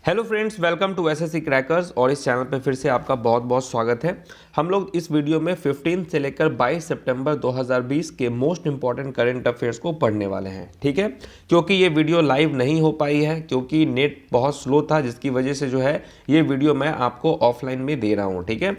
Hello friends, welcome to SSC crackers. और इस channel पे फिर से आपका बहुत बहुत स्वागत है। हम लोग इस वीडियो में 15 से लेकर 22 सितंबर 2020 के मोस्ट इंपॉर्टेंट करंट अफेयर्स को पढ़ने वाले हैं। ठीक है, क्योंकि ये वीडियो लाइव नहीं हो पाई है क्योंकि नेट बहुत स्लो था, जिसकी वजह से जो है ये वीडियो मैं आपको ऑफलाइन में दे रहा हूँ। ठीक है,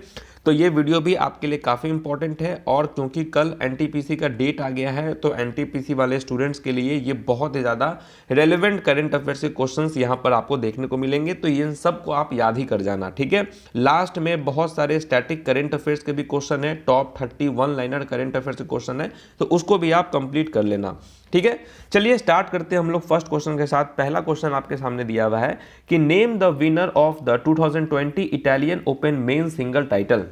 तो ये वीडियो भी आपके लिए काफ़ी इंपॉर्टेंट है और क्योंकि कल एनटीपीसी का डेट आ गया है तो एनटीपीसी वाले स्टूडेंट्स के लिए ये बहुत ही ज़्यादा रेलेवेंट करंट अफेयर्स के क्वेश्चंस यहाँ पर आपको देखने को मिलेंगे। तो इन सब को आप याद ही कर जाना। ठीक है, लास्ट में बहुत सारे स्टैटिक करंट अफेयर्स के भी क्वेश्चन है, टॉप 31 लाइनर करंट अफेयर्स के क्वेश्चन है, तो उसको भी आप कंप्लीट कर लेना। ठीक है, चलिए स्टार्ट करते हैं हम लोग फर्स्ट क्वेश्चन के साथ। पहला क्वेश्चन आपके सामने दिया हुआ है कि name the winner of the 2020 Italian Open men single title.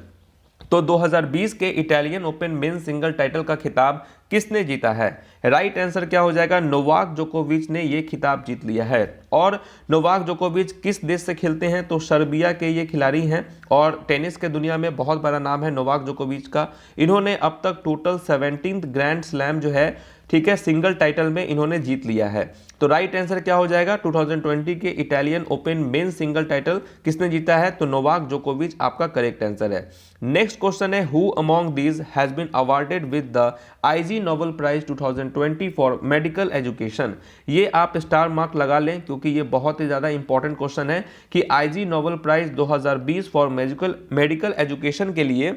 तो 2020 के Italian Open men single title का खिताब किसने जीता है? राइट आंसर क्या हो जाएगा? नोवाक जोकोविच ने ये खिताब जीत लिया है। और नोवाक जोकोविच किस देश से खेलते हैं? तो सर्बिया के ये खिलाड़ी हैं और टेनिस के दुनिया में बहुत बड़ा नाम है नोवाक जोकोविच का। इन्होंने अब तक टोटल 17th ग्रैंड स्लैम जो है, ठीक है, सिंगल टाइटल में इन्होंने जीत लिया है। तो राइट आंसर क्या हो जाएगा? 2020 के Italian Open men single title किसने जीता है? तो नोवाक जोकोविच आपका करेक्ट आंसर है। नेक्स्ट क्वेश्चन है who among these has been awarded with the Ig Nobel prize 2020 for medical education. ये आप स्टार मार्क लगा लें क्योंकि ये बहुत ही ज्यादा इंपॉर्टेंट क्वेश्चन है कि Ig Nobel prize 2020 for medical education के लिए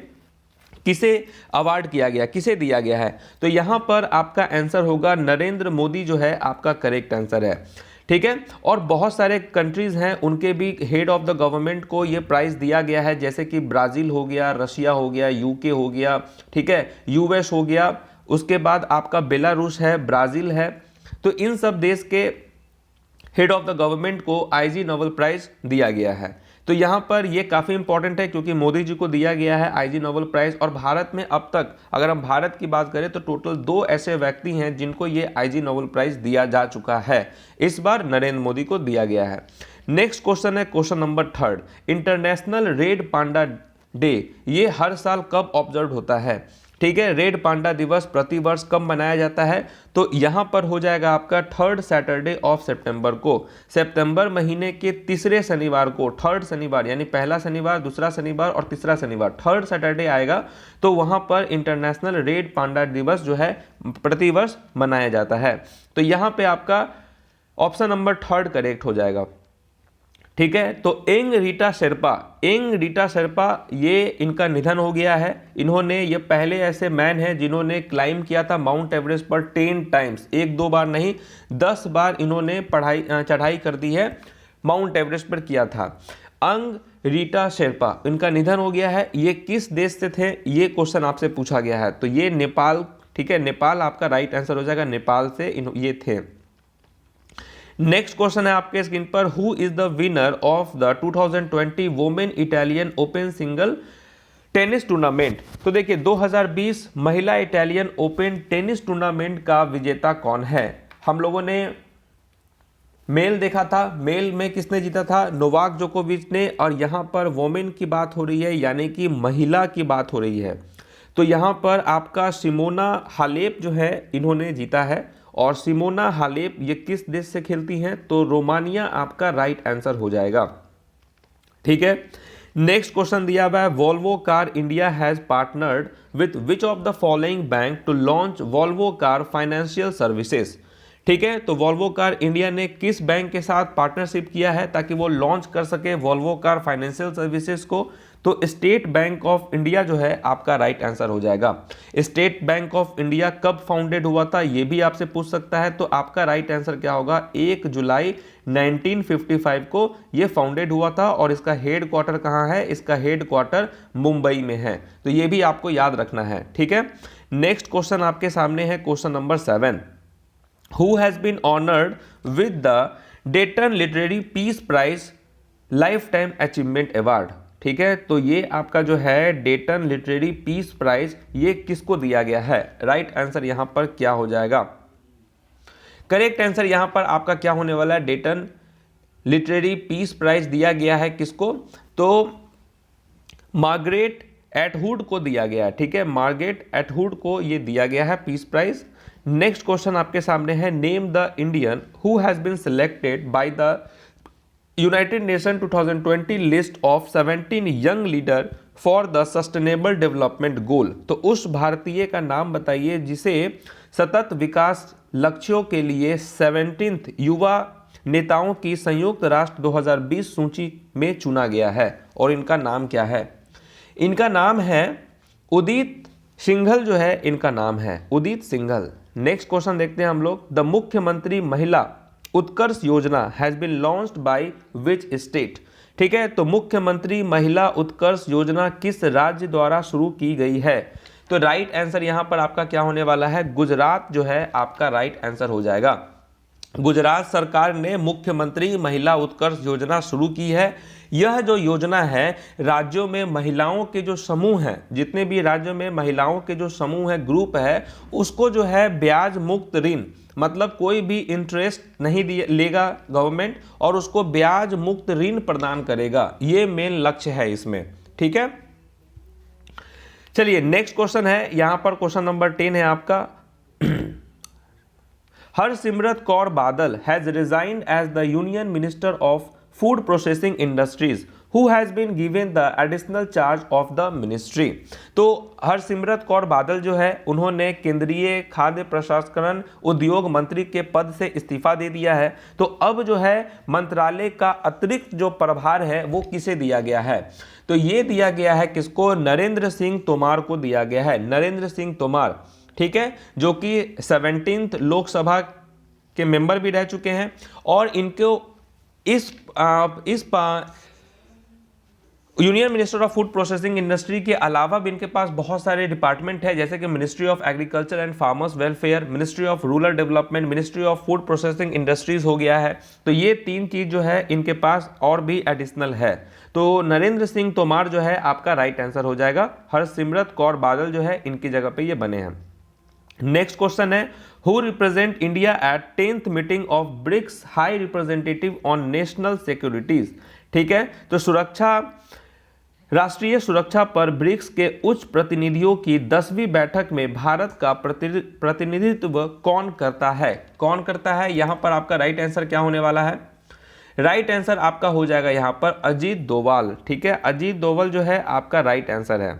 किसे अवार्ड किया गया, किसे दिया गया है? तो यहां पर आपका आंसर होगा नरेंद्र मोदी जो है आपका करेक्ट आंसर है। ठीक है, और बहुत सारे कंट्रीज हैं उनके भी हेड ऑफ द गवर्नमेंट को ये प्राइज दिया गया है, जैसे कि ब्राजील हो गया, रशिया हो गया, यूके हो गया, ठीक है, यूएस हो गया, उसके बाद आपका बेलारूस है, ब्राजील है। तो इन सब देश के हेड ऑफ द गवर्नमेंट को आईजी नोबेल प्राइज दिया गया है। तो यहां पर ये काफी इंपॉर्टेंट है क्योंकि मोदी जी को दिया गया है आईजी नोबेल प्राइज। और भारत में अब तक अगर हम भारत की बात करें तो टोटल 2 ऐसे व्यक्ति हैं जिनको ये आईजी नोबेल प्राइज दिया जा चुका है। इस बार नरेंद्र मोदी को दिया गया है। नेक्स्ट क्वेश्चन है question number 3, international red panda day ये हर साल कब ऑब्जर्व होता है? ठीक है, रेड पांडा दिवस प्रतिवर्ष कब मनाया जाता है? तो यहां पर हो जाएगा आपका 3rd सैटरडे ऑफ सितंबर को, सितंबर महीने के तीसरे शनिवार को। 3rd शनिवार यानी पहला शनिवार, दूसरा शनिवार और तीसरा शनिवार, 3rd सैटरडे आएगा। तो वहां पर इंटरनेशनल रेड पांडा दिवस जो है प्रतिवर्ष मनाया जाता है। तो यहां पर आपका ऑप्शन नंबर 3rd करेक्ट हो जाएगा। ठीक है, तो एंग रीटा शेरपा ये इनका निधन हो गया है। इन्होंने ये पहले ऐसे मैन हैं जिन्होंने क्लाइम किया था माउंट एवरेस्ट पर 10 टाइम्स, 1-2 बार नहीं 10 बार इन्होंने चढ़ाई कर दी है, माउंट एवरेस्ट पर किया था। अंग रीटा शेरपा इनका निधन हो गया है। ये किस देश से थे? ये क्वेश्चन आपसे पूछा गया है। तो ये नेपाल, ठीक है, नेपाल आपका राइट आंसर हो जाएगा, नेपाल से ये थे। नेक्स्ट क्वेश्चन है आपके स्क्रीन पर, who is the winner of the 2020 women Italian open single tennis tournament? तो देखिए 2020 महिला इटालियन ओपन टेनिस टूर्नामेंट का विजेता कौन है? हम लोगों ने मेल देखा था, मेल में किसने जीता था? नोवाक जोकोविच ने। और यहां पर वुमेन की बात हो रही है यानी कि महिला की बात हो रही है। तो यहां पर आपका सिमोना हालेप जो है इन्होंने जीता है। और सिमोना हालेप ये किस देश से खेलती हैं? तो रोमानिया आपका राइट आंसर हो जाएगा। ठीक है, नेक्स्ट क्वेश्चन दिया हुआ है, Volvo car India has partnered with which of the following bank to launch Volvo car financial services? ठीक है, तो वॉल्वो कार इंडिया ने किस बैंक के साथ पार्टनरशिप किया है ताकि वो लॉन्च कर सके वॉल्वो कार फाइनेंशियल सर्विसेज को? तो स्टेट बैंक ऑफ इंडिया जो है आपका राइट आंसर हो जाएगा। स्टेट बैंक ऑफ इंडिया कब फाउंडेड हुआ था ये भी आपसे पूछ सकता है। तो आपका राइट आंसर क्या होगा? 1 जुलाई 1955 को ये फाउंडेड हुआ था। और इसका हेड क्वार्टर कहाँ है? इसका हेड क्वार्टर मुंबई में है। तो ये भी आपको याद रखना है। ठीक है, नेक्स्ट क्वेश्चन आपके सामने है question number 7, who has been honoured with the Dayton literary peace prize lifetime achievement award? ठीक है, तो ये आपका जो है डेटन लिटरेरी पीस प्राइज ये किसको दिया गया है? राइट आंसर यहां पर क्या हो जाएगा? करेक्ट आंसर यहां पर आपका क्या होने वाला है? डेटन लिटरेरी पीस प्राइज दिया गया है किसको? तो मार्गरेट एटवुड को दिया गया है। ठीक है, मार्गरेट एटवुड को ये दिया गया है पीस प्राइज। नेक्स्ट क्वेश्चन आपके सामने है, name the Indian who has been selected by the United Nation 2020 list of 17 young leader for the sustainable development goal. तो उस भारतीय का नाम बताइए जिसे सतत विकास लक्ष्यों के लिए 17th युवा नेताओं की संयुक्त राष्ट्र 2020 सूची में चुना गया है, और इनका नाम क्या है? इनका नाम है उदित सिंघल, जो है इनका नाम है उदित सिंघल। नेक्स्ट क्वेश्चन देखते हैं हम लोग। द मुख्यमंत्री Mahila Utkarsh Yojana has been launched by which state? ठीक है, तो मुख्यमंत्री महिला उत्कर्ष योजना किस राज्य द्वारा शुरू की गई है? तो राइट आंसर यहां पर आपका क्या होने वाला है? गुजरात जो है आपका राइट आंसर हो जाएगा। गुजरात सरकार ने मुख्यमंत्री महिला उत्कर्ष योजना शुरू की है। यह जो योजना है राज्यों में महिलाओं के जो समूह हैं, जितने भी राज्यों में महिलाओं के जो समूह है, ग्रुप है, उसको जो है ब्याज मुक्त ऋण, मतलब कोई भी इंटरेस्ट नहीं लेगा गवर्नमेंट, और उसको ब्याज मुक्त ऋण प्रदान करेगा। ये मेन लक्ष्य है इसमें। ठीक है, चलिए नेक्स्ट क्वेश्चन है, यहां पर क्वेश्चन नंबर 10 है आपका। Harsimrat Kaur Badal has resigned as the union minister of food processing industries who has been given the additional charge of the ministry। तो हरसिमरत कौर बादल जो है उन्होंने केंद्रीय खाद्य प्रसंस्करण उद्योग मंत्री के पद से इस्तीफा दे दिया है। तो अब जो है मंत्रालय का अतिरिक्त जो प्रभार है वो किसे दिया गया है? तो ये दिया गया है किसको? नरेंद्र सिंह तोमर को दिया गया है। नरेंद्र सिंह तोमर, ठीक है, जो कि 17th लोकसभा के मेंबर भी रह चुके हैं, और इनको इस union minister of food processing industry के अलावा भी इनके पास बहुत सारे डिपार्टमेंट है, जैसे कि ministry of agriculture and farmers welfare, ministry of rural development, ministry of food processing industries हो गया है। तो ये 3 चीज जो है इनके पास और भी एडिशनल है। तो नरेंद्र सिंह तोमर जो है आपका राइट आंसर हो जाएगा। हरसिमरत कौर बादल जो है इनकी जगह पे ये बने हैं। नेक्स्ट क्वेश्चन है, who represent India at 10th meeting of BRICS high representative on national securities? ठीक है, तो राष्ट्रीय सुरक्षा पर ब्रिक्स के उच्च प्रतिनिधियों की 10वीं बैठक में भारत का प्रतिनिधित्व कौन करता है? कौन करता है? यहां पर आपका राइट आंसर क्या होने वाला है? राइट आंसर आपका हो जाएगा यहां पर अजीत डोभाल। ठीक है, अजीत डोभाल जो है आपका राइट आंसर है।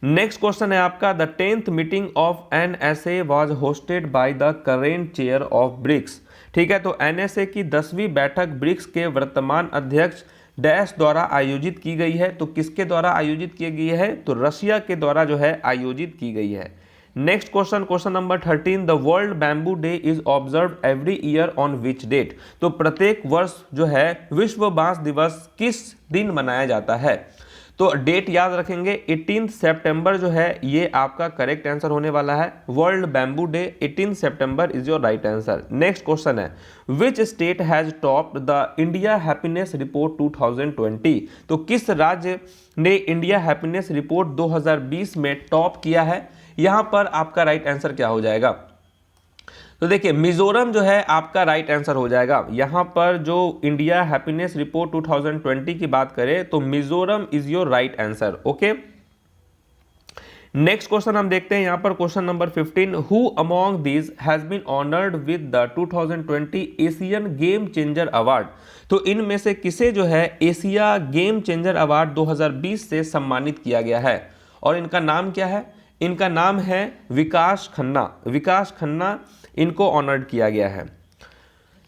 नेक्स्ट क्वेश्चन है आपका, the 10th meeting of NSA was hosted by the current chair of BRICS. ठीक है, तो NSA की 10वीं बैठक ब्रिक्स के वर्तमान अध्यक्ष डैश द्वारा आयोजित की गई है। तो किसके द्वारा आयोजित की गई है? तो रशिया के द्वारा जो है आयोजित की गई है। Next question, question number 13, the world bamboo day is observe every year on which date? तो प्रत्येक वर्ष जो है विश्व बांस दिवस किस दिन मनाया जाता है? तो डेट याद रखेंगे, 18 सितंबर जो है ये आपका करेक्ट आंसर होने वाला है। World bamboo Day 18 September is your right answer. Next question है, which state has topped the India Happiness Report 2020? तो किस राज्य ने इंडिया हैप्पीनेस रिपोर्ट 2020 में टॉप किया है? यहां पर आपका राइट आंसर क्या हो जाएगा? तो देखिए मिजोरम जो है आपका राइट आंसर हो जाएगा। यहां पर जो इंडिया हैप्पीनेस रिपोर्ट 2020 की बात करें तो Mizoram is your right answer. Okay, next question हम देखते हैं यहां पर question number 15, who among these has been honoured with the 2020 Asian game changer award? तो इनमें से किसे जो है एशिया गेम चेंजर अवार्ड 2020 से सम्मानित किया गया है, और इनका नाम क्या है? इनका नाम है विकास खन्ना। विकास खन्ना इनको ऑनर्ड किया गया है।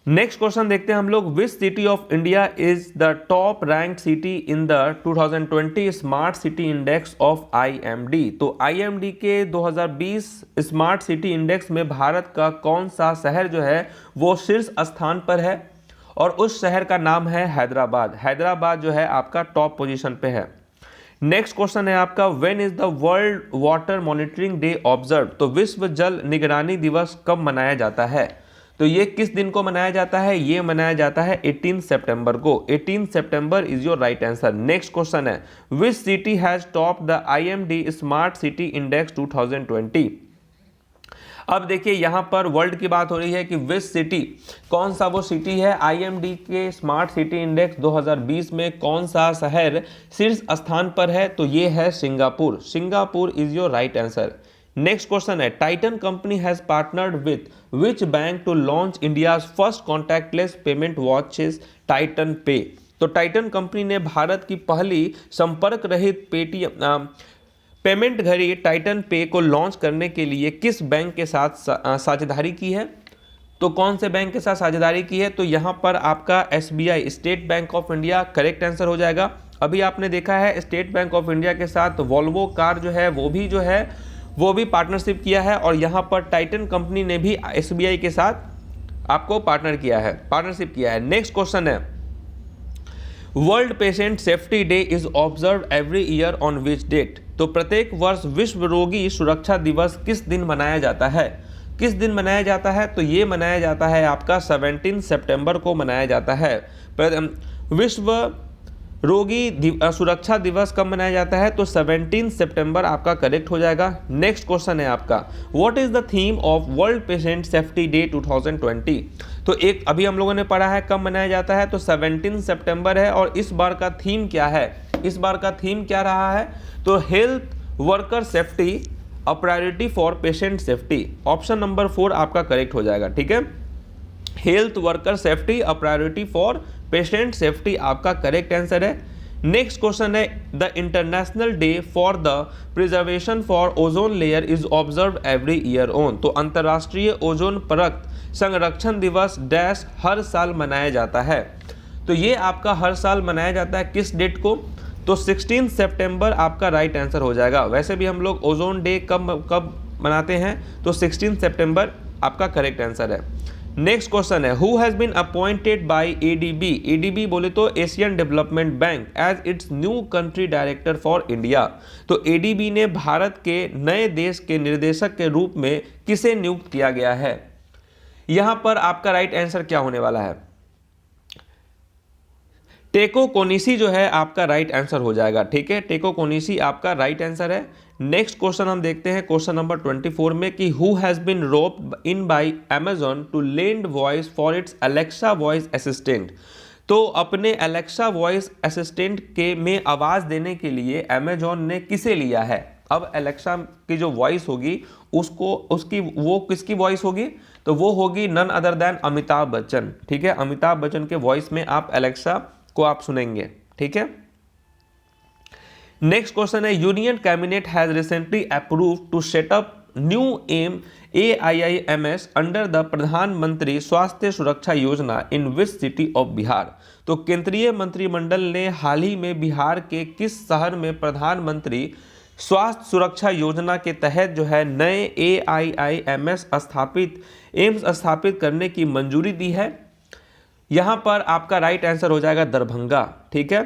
नेक्स्ट क्वेश्चन देखते हैं हम लोग, विच city of India is the top rank city in the 2020 smart city index of IMD? तो IMD के 2020 स्मार्ट सिटी इंडेक्स में भारत का कौन सा शहर जो है वो शीर्ष स्थान पर है, और उस शहर का नाम है हैदराबाद। हैदराबाद जो है आपका टॉप पोजीशन पे है। नेक्स्ट क्वेश्चन है आपका, when is the world water monitoring day observe? तो विश्व जल निगरानी दिवस कब मनाया जाता है? तो ये किस दिन को मनाया जाता है? ये मनाया जाता है 18 सितंबर को। 18 September is your right answer. Next question है, which city has top the IMD smart city index 2020? अब देखिए यहां पर वर्ल्ड की बात हो रही है कि विच सिटी, कौन सा वो सिटी है IMD के स्मार्ट सिटी इंडेक्स 2020 में कौन सा शहर शीर्ष स्थान पर है? तो ये है Singapore. Singapore is your right answer. Next question है, Titan company has partnered with which bank to launch India's first contactless payment watches Titan pay. तो टाइटन कंपनी ने भारत की पहली संपर्क रहित पेमेंट घड़ी टाइटन पे को लॉन्च करने के लिए किस बैंक के साथ साझेदारी की है? तो कौन से बैंक के साथ साझेदारी की है? तो यहाँ पर आपका SBI, state bank of India correct answer हो जाएगा। अभी आपने देखा है स्टेट बैंक ऑफ इंडिया के साथ वॉल्वो कार वो भी पार्टनरशिप किया है, और यहाँ पर टाइटन कंपनी ने भी SBI के साथ आपको पार्टनरशिप किया है। नेक्स्ट क्वेश्चन है, world patient safety day is observe every year on which date? तो प्रत्येक वर्ष विश्व रोगी सुरक्षा दिवस किस दिन मनाया जाता है? किस दिन मनाया जाता है? तो ये मनाया जाता है आपका 17 सितंबर को मनाया जाता है। विश्व रोगी सुरक्षा दिवस कब मनाया जाता है? तो 17 सितंबर आपका करेक्ट हो जाएगा। नेक्स्ट क्वेश्चन है आपका, what is the theme of world patient safety day 2020? तो एक अभी हम लोगों ने पढ़ा है कब मनाया जाता है, तो 17 सितंबर है, और इस बार का थीम क्या है? इस बार का थीम क्या रहा है? तो health worker safety, a priority for patient safety. Option number 4 आपका करेक्ट हो जाएगा। ठीक है, health worker safety, a priority for patient safety आपका करेक्ट आंसर है। नेक्स्ट क्वेश्चन है, the international day for the preservation for ozone layer is observe every year on? तो अंतर्राष्ट्रीय ओजोन परत संरक्षण दिवस डैश हर साल मनाया जाता है। तो ये आपका हर साल मनाया जाता है किस डेट को? तो 16 सितंबर आपका राइट आंसर हो जाएगा। वैसे भी हम लोग ओजोन डे कब मनाते हैं? तो 16 सितंबर आपका करेक्ट आंसर है। नेक्स्ट क्वेश्चन है, who has been appointed by ADB? ADB बोले तो Asian development bank as its new country director for India. तो ADB ने भारत के नए देश के निर्देशक के रूप में किसे नियुक्त किया गया है? यहां पर आपका राइट आंसर क्या होने वाला है? टेको कोनिसी जो है आपका राइट आंसर हो जाएगा। ठीक है, टेको कोनिसी आपका राइट आंसर है। नेक्स्ट क्वेश्चन हम देखते हैं क्वेश्चन नंबर 24 में कि who has been roped in by Amazon to lend voice for its Alexa voice assistant? तो अपने अलेक्सा वॉइस असिस्टेंट के में आवाज देने के लिए अमेजॉन ने किसे लिया है? अब अलेक्सा की जो वॉइस होगी वो किसकी वॉइस होगी? तो वो होगी none other than Amitabh Bachchan. ठीक है, अमिताभ बच्चन के वॉइस में आप अलेक्सा को आप सुनेंगे। ठीक है, नेक्स्ट क्वेश्चन है, union cabinet has recently approved to set up new AIIMS under the Pradhanmantri Swasthya Suraksha Yojana in which city of Bihar? तो केंद्रीय मंत्रिमंडल ने हाल ही में बिहार के किस शहर में प्रधानमंत्री स्वास्थ्य सुरक्षा योजना के तहत जो है नए AIIMS एम्स स्थापित करने की मंजूरी दी है? यहां पर आपका राइट आंसर हो जाएगा दरभंगा। ठीक है,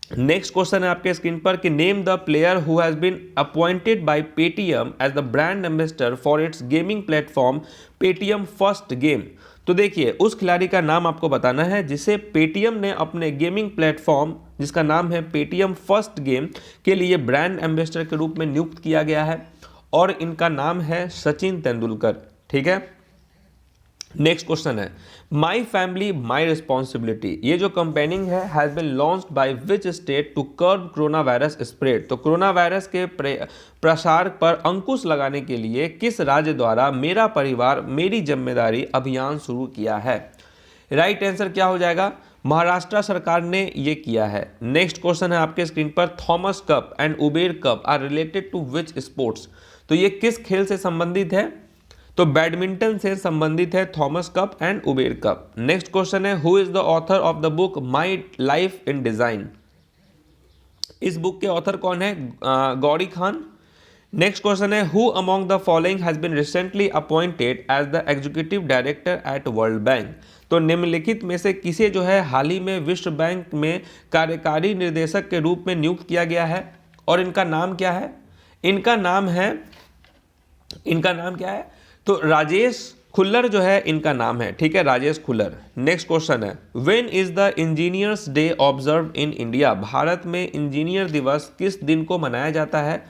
नेक्स्ट क्वेश्चन है आपके स्क्रीन पर कि name the player who has been appointed by Paytm as the brand ambassador for its gaming platform Paytm first game. तो देखिए उस खिलाड़ी का नाम आपको बताना है जिसे पेटीएम ने अपने गेमिंग प्लेटफॉर्म जिसका नाम है पेटीएम फर्स्ट गेम के लिए ब्रांड एम्बेसडर के रूप में नियुक्त किया गया है, और इनका नाम है सचिन तेंदुलकर। ठीक है, नेक्स्ट क्वेश्चन है, माई फैमिली माई रिस्पॉन्सिबिलिटी ये जो कंपेनिंग है has been launched by which state to curb corona virus spread? तो कोरोना वायरस के प्रसार पर अंकुश लगाने के लिए किस राज्य द्वारा मेरा परिवार मेरी जिम्मेदारी अभियान शुरू किया है? राइट आंसर क्या हो जाएगा? महाराष्ट्र सरकार ने ये किया है। नेक्स्ट क्वेश्चन है आपके स्क्रीन पर, Thomas cup and Uber cup are related to which sports? तो ये किस खेल से संबंधित है? तो बैडमिंटन से संबंधित है Thomas cup and Uber Cup. Next question है, who is the author of the book My Life in Design? इस बुक के ऑथर कौन है? गौरी खान। नेक्स्ट क्वेश्चन है, who among the following has been recently appointed as the executive director at World Bank? तो निम्नलिखित में से किसे जो है हाल ही में विश्व बैंक में कार्यकारी निर्देशक के रूप में नियुक्त किया गया है, और इनका नाम क्या है? इनका नाम क्या है? तो राजेश खुल्लर जो है इनका नाम है। ठीक है, राजेश खुल्लर। नेक्स्ट क्वेश्चन है, when is the engineers day observe in India? Bharat में इंजीनियर दिवस किस दिन को मनाया जाता है?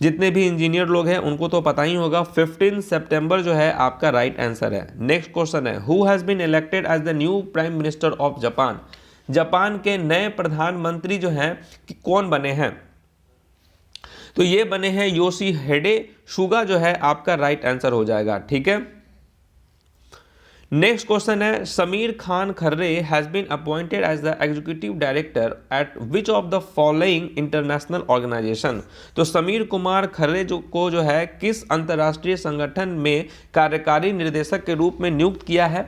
जितने भी इंजीनियर लोग हैं उनको तो पता ही होगा, 15 सितंबर जो है आपका राइट आंसर है। नेक्स्ट क्वेश्चन है, who has been elected as the new prime minister of Japan? Japan के नए प्रधानमंत्री जो हैं कौन बने हैं? तो ये बने हैं योशिहिडे सुगा जो है आपका राइट आंसर हो जाएगा। ठीक है, नेक्स्ट क्वेश्चन है Sameer Khan Khare has been appointed as the executive director at which of the following international organisation. तो समीर कुमार खर्रे जो है किस अंतर्राष्ट्रीय संगठन में कार्यकारी निर्देशक के रूप में नियुक्त किया है।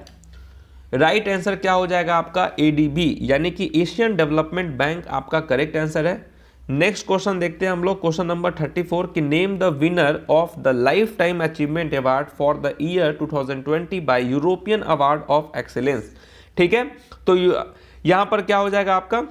राइट आंसर क्या हो जाएगा आपका एडीबी यानी कि एशियन डेवलपमेंट बैंक आपका करेक्ट आंसर है। नेक्स्ट क्वेश्चन देखते हैं हम लोग, क्वेश्चन नंबर 34 कि name the winner of the lifetime achievement award for the year 2020 bye European award of excellence. ठीक है, तो यहां पर क्या हो जाएगा आपका,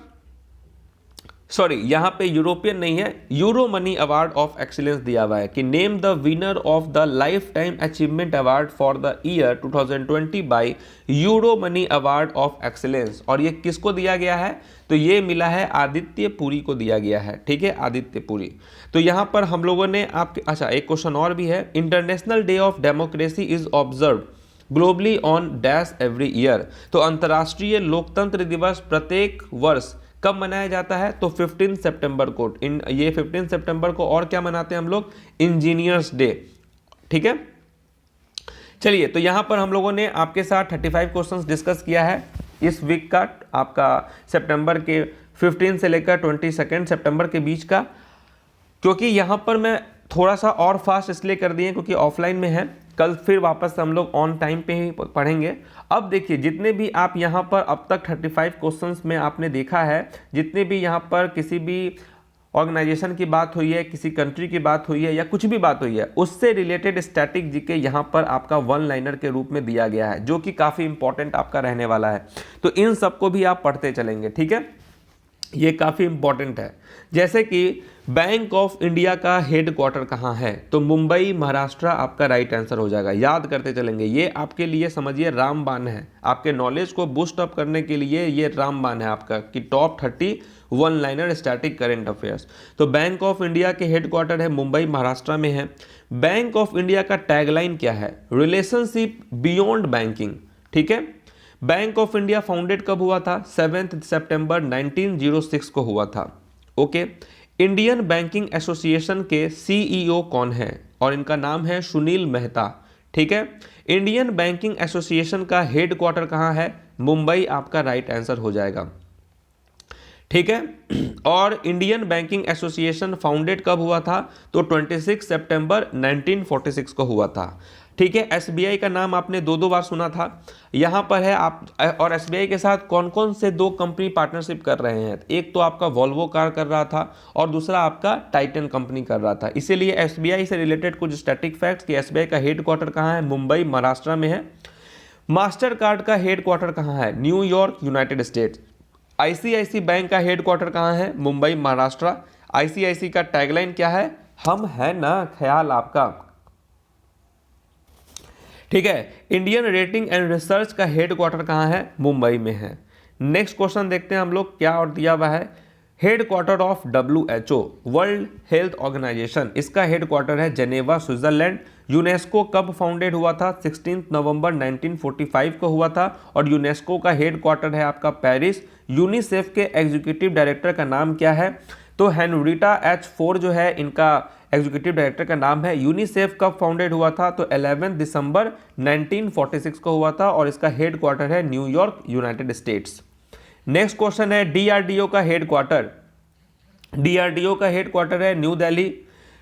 सॉरी यहां पे यूरोपियन नहीं है, Euromoney award of excellence दिया हुआ है कि name the winner of the lifetime achievement award for the year 2020 by Euromoney award of excellence. और ये किसको दिया गया है, तो ये मिला है आदित्य पुरी को दिया गया है। ठीक है, आदित्य पुरी। तो यहां पर हम लोगों ने आपके, अच्छा एक क्वेश्चन और भी है, international day of democracy is observe globally on dash every year. तो अंतर्राष्ट्रीय लोकतंत्र दिवस प्रत्येक वर्ष कब मनाया जाता है, तो 15 सितंबर को। ये 15 सितंबर को और क्या मनाते हैं हम लोग, इंजीनियर्स डे। ठीक है, चलिए तो यहां पर हम लोगों ने आपके साथ 35 क्वेश्चंस डिस्कस किया है इस वीक का, आपका सितंबर के 15 से लेकर 22 सितंबर के बीच का। क्योंकि यहां पर मैं थोड़ा सा और फास्ट इसलिए कर दिए क्योंकि ऑफलाइन में है, कल फिर वापस हम लोग ऑन टाइम पे ही पढ़ेंगे। अब देखिए जितने भी आप यहाँ पर अब तक 35 क्वेश्चंस में आपने देखा है, जितने भी यहाँ पर किसी भी ऑर्गेनाइजेशन की बात हुई है, किसी कंट्री की बात हुई है या कुछ भी बात हुई है, उससे रिलेटेड स्टैटिक जीके यहाँ पर आपका वन लाइनर के रूप में दिया गया है, जो कि काफ़ी इंपॉर्टेंट आपका रहने वाला है। तो इन सबको भी आप पढ़ते चलेंगे। ठीक है, ये काफ़ी इंपॉर्टेंट है। जैसे कि बैंक ऑफ इंडिया का हेड क्वार्टर कहाँ है, तो मुंबई महाराष्ट्र आपका राइट आंसर हो जाएगा। याद करते चलेंगे, ये आपके लिए समझिए रामबाण है, आपके नॉलेज को बूस्ट अप करने के लिए ये रामबाण है आपका कि top 30 one liner static current affairs. तो बैंक ऑफ इंडिया के हेड क्वार्टर है मुंबई महाराष्ट्र में है। बैंक ऑफ इंडिया का टैगलाइन क्या है, रिलेशनशिप बियॉन्ड बैंकिंग। ठीक है, बैंक ऑफ इंडिया फाउंडेड कब हुआ था, 7 सितंबर 1906 को हुआ था। ओके, इंडियन बैंकिंग एसोसिएशन के सीईओ कौन है, और इनका नाम है सुनील मेहता। ठीक है, इंडियन बैंकिंग एसोसिएशन का हेड क्वार्टर कहाँ है, मुंबई आपका राइट आंसर हो जाएगा। ठीक है, और इंडियन बैंकिंग एसोसिएशन फाउंडेड कब हुआ था, तो 26 सितंबर 1946 को हुआ था। ठीक है, एसबीआई का नाम आपने दो बार सुना था, यहाँ पर है आप। और एसबीआई के साथ कौन कौन से दो कंपनी पार्टनरशिप कर रहे हैं, एक तो आपका वॉल्वो कार कर रहा था और दूसरा आपका टाइटन कंपनी कर रहा था। इसीलिए एसबीआई से रिलेटेड कुछ स्टैटिक फैक्ट्स कि एसबीआई का हेड क्वार्टर कहाँ है, मुंबई महाराष्ट्र में है। मास्टर कार्ड का हेड क्वार्टर कहाँ है, New York United States. ICICI bank का हेड क्वार्टर कहाँ है, मुंबई महाराष्ट्र। आईसीआईसी का टैगलाइन क्या है, हम है ना ख्याल आपका। ठीक है, इंडियन रेटिंग एंड रिसर्च का हेड क्वार्टर कहाँ है, मुंबई में है। नेक्स्ट क्वेश्चन देखते हैं हम लोग क्या और दिया हुआ है, head quarter of WHO world health organization, इसका हेड क्वार्टर है जेनेवा स्विट्जरलैंड। यूनेस्को कब फाउंडेड हुआ था, 16 नवंबर 1945 को हुआ था, और यूनेस्को का हेड क्वार्टर है आपका पेरिस। यूनिसेफ के एग्जीक्यूटिव डायरेक्टर का नाम क्या है, तो हेनरिटा H. फोर जो है इनका एग्जीक्यूटिव डायरेक्टर का नाम है। यूनिसेफ कब फाउंडेड हुआ था, तो 11 दिसंबर 1946 को हुआ था, और इसका हेड क्वार्टर है New York United states. Next question है डीआरडीओ का हेड क्वार्टर, डीआरडीओ का हेड क्वार्टर है न्यू दिल्ली।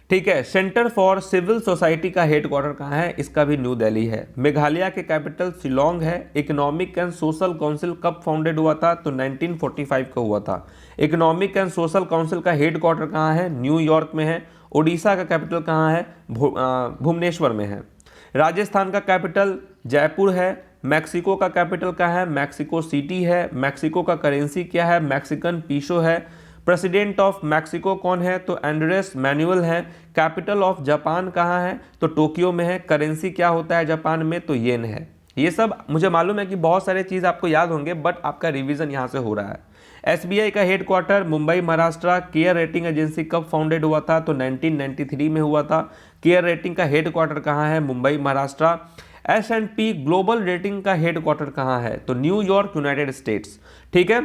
ठीक है, सेंटर फॉर सिविल सोसाइटी का हेड क्वार्टर कहाँ है, इसका भी न्यू दिल्ली है। मेघालय के कैपिटल शिलोंग है। इकोनॉमिक एंड सोशल काउंसिल कब फाउंडेड हुआ था, तो 1945 को हुआ था। इकोनॉमिक एंड सोशल काउंसिल का हेड क्वार्टर कहाँ है, न्यूयॉर्क में है। उड़ीसा का कैपिटल कहाँ है, भुवनेश्वर में है। राजस्थान का कैपिटल जयपुर है। मैक्सिको का कैपिटल क्या है, मैक्सिको सिटी है। मैक्सिको का करेंसी क्या है, मैक्सिकन पीसो है। प्रेसिडेंट ऑफ मैक्सिको कौन है, तो एंड्रेस मैनुअल है। कैपिटल ऑफ जापान कहाँ है, तो टोक्यो में है। करेंसी क्या होता है जापान में, तो येन है। ये सब मुझे मालूम है कि बहुत सारे चीज़ आपको याद होंगे, बट आपका रिवीजन यहाँ से हो रहा है। एसबीआई का head quarter Mumbai Maharashtra. Care rating agency कब फाउंडेड हुआ था, तो 1993 में हुआ था। केयर रेटिंग का हेड क्वार्टर कहाँ है, Mumbai Maharashtra. S&P global rating का हेड क्वार्टर कहाँ है, तो न्यूयॉर्क यूनाइटेड स्टेट्स। ठीक है,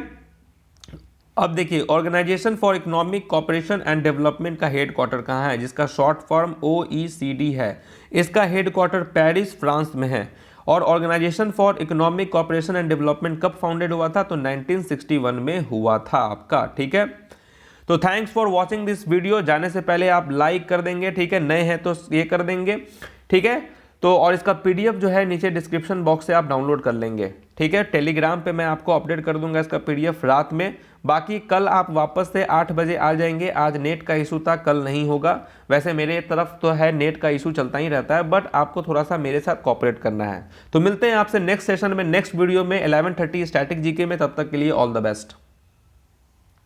अब देखिए organization for economic cooperation and development का हेड क्वार्टर कहाँ है, जिसका शॉर्ट फॉर्म OECD है। इसका हेड क्वार्टर पेरिस फ्रांस में है। और organization for economic cooperation and development कब फाउंडेड हुआ था? तो 1961 में हुआ था आपका, ठीक है। तो thanks for watching this video. जाने से पहले आप लाइक कर देंगे, ठीक है, नए हैं तो ये कर देंगे, ठीक है। तो और इसका पीडीएफ जो है नीचे डिस्क्रिप्शन बॉक्स से आप डाउनलोड कर लेंगे, ठीक है। टेलीग्राम पे मैं आपको अपडेट कर दूंगा इसका पीडीएफ रात में। बाकी कल आप वापस से 8 बजे आ जाएंगे। आज नेट का इशू था, कल नहीं होगा। वैसे मेरे तरफ तो है, नेट का इशू चलता ही रहता है, बट आपको थोड़ा सा मेरे साथ कोऑपरेट करना है। तो मिलते हैं आपसे नेक्स्ट सेशन में, नेक्स्ट वीडियो में 11:30 स्टैटिक जीके में। तब तक के लिए ऑल द बेस्ट।